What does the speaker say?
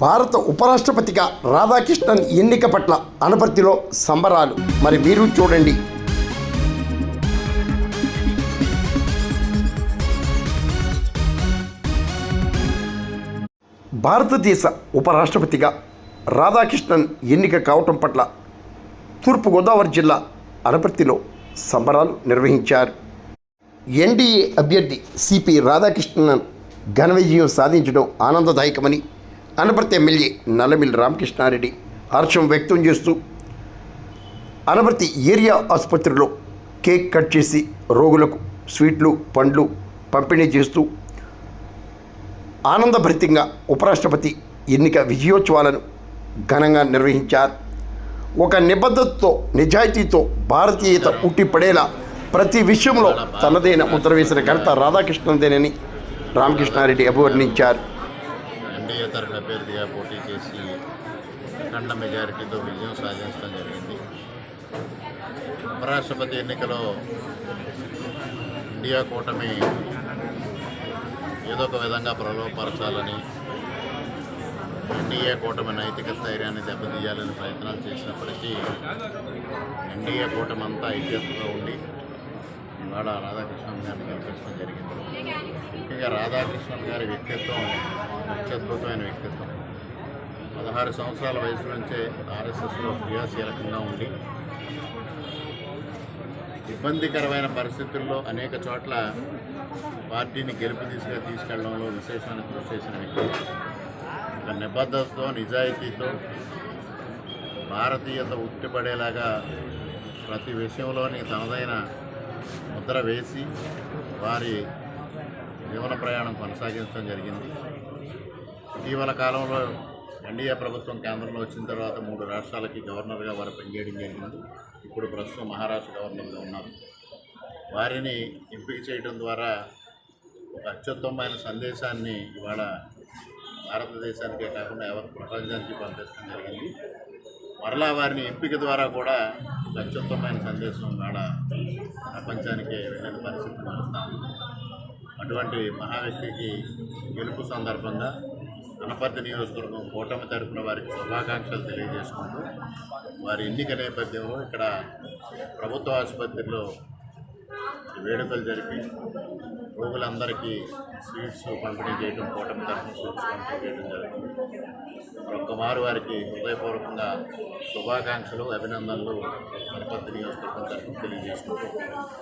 భారత ఉపరాష్ట్రపతిగా రాధాకృష్ణన్ ఎన్నిక పట్ల అనపర్తిలో సంబరాలు. మరి మీరు చూడండి. భారతదేశ ఉపరాష్ట్రపతిగా రాధాకృష్ణన్ ఎన్నిక కావటం పట్ల తూర్పుగోదావరి జిల్లా అనపర్తిలో సంబరాలు నిర్వహించారు. ఎన్డీఏ అభ్యర్థి సిపి రాధాకృష్ణన్ ఘన విజయం సాధించడం ఆనందదాయకమని అనపర్తి ఎమ్మెల్యే నల్లమిల్లి రామకృష్ణారెడ్డి హర్షం వ్యక్తం చేస్తూ అనపర్తి ఏరియా ఆసుపత్రిలో కేక్ కట్ చేసి రోగులకు స్వీట్లు పండ్లు పంపిణీ చేస్తూ ఆనందభరితంగా ఉపరాష్ట్రపతి ఎన్నిక విజయోత్సవాలను ఘనంగా నిర్వహించారు. ఒక నిబద్ధతతో నిజాయితీతో భారతీయత ఉట్టిపడేలా ప్రతి విషయంలో తనదైన ముద్ర వేసిన ఘనత రాధాకృష్ణన్దేనని రామకృష్ణారెడ్డి అభివర్ణించారు. ఎన్డీఏ తరఫు అభ్యర్థిగా పోటీ చేసి అఖండ మెజారిటీతో విజయం సాధించడం జరిగింది. ఉపరాష్ట్రపతి ఎన్నికలో ఇండియా కూటమి ఏదో ఒక విధంగా ప్రలోభపరచాలని, ఎన్డీఏ కూటమి నైతిక స్థైర్యాన్ని దెబ్బతీయాలని ప్రయత్నాలు చేసినప్పటికీ ఎన్డీఏ కూటమి అంతా ఐక్యతతో ఉండి ఇవాళ రాధాకృష్ణన్ గారిని గెలిపించడం జరిగింది. ముఖ్యంగా రాధాకృష్ణన్ గారి వ్యక్తిత్వం అత్యద్భుతమైన వ్యక్తిత్వం. 16 సంవత్సరాల వయసు నుంచే ఆర్ఎస్ఎస్లో క్రియాశీలకంగా ఉండి ఇబ్బందికరమైన పరిస్థితుల్లో అనేక చోట్ల పార్టీని గెలుపు దిశగా తీసుకెళ్లడంలో విశేషమైన కృషి చేసిన వ్యక్తి. ఒక నిబద్ధతతో నిజాయితీతో భారతీయత ఉట్టిపడేలాగా ప్రతి విషయంలోని తనదైన ముద్ర వేసి వారి జీవన ప్రయాణం కొనసాగించడం జరిగింది. ఇటీవల కాలంలో ఎన్డీఏ ప్రభుత్వం కేంద్రంలో వచ్చిన తర్వాత 3 రాష్ట్రాలకి గవర్నర్గా వారు పనిచేయడం జరిగింది. ఇప్పుడు ప్రస్తుతం మహారాష్ట్ర గవర్నర్గా ఉన్నారు. వారిని ఎంపిక చేయడం ద్వారా ఒక అత్యుత్తమమైన సందేశాన్ని ఇవాళ భారతదేశానికే కాకుండా యావత్ ప్రపంచానికి పంపించడం జరిగింది. మరలా వారిని ఎంపిక ద్వారా కూడా ఒక అత్యుత్తమైన సందేశం ఇవాళ ప్రపంచానికి వెళ్ళిన పరిస్థితి మారుస్తాము. అటువంటి మహా వ్యక్తికి గెలుపు సందర్భంగా అనపర్తి నియోజకవర్గం కూటమి తరఫున వారికి శుభాకాంక్షలు తెలియజేసుకుంటూ వారి ఎన్నిక నేపథ్యంలో ఇక్కడ ప్రభుత్వ ఆసుపత్రిలో వేడుకలు జరిపి రోగులందరికీ స్వీట్స్ పంపిణీ చేయడం, కూటమి తరఫున స్వీట్స్ పంపిణీ చేయడం జరిగింది. ఒక్కమారు వారికి హృదయపూర్వకంగా శుభాకాంక్షలు, అభినందనలు అనపర్తి నియోజకవర్గం తరఫున తెలియజేసుకుంటూ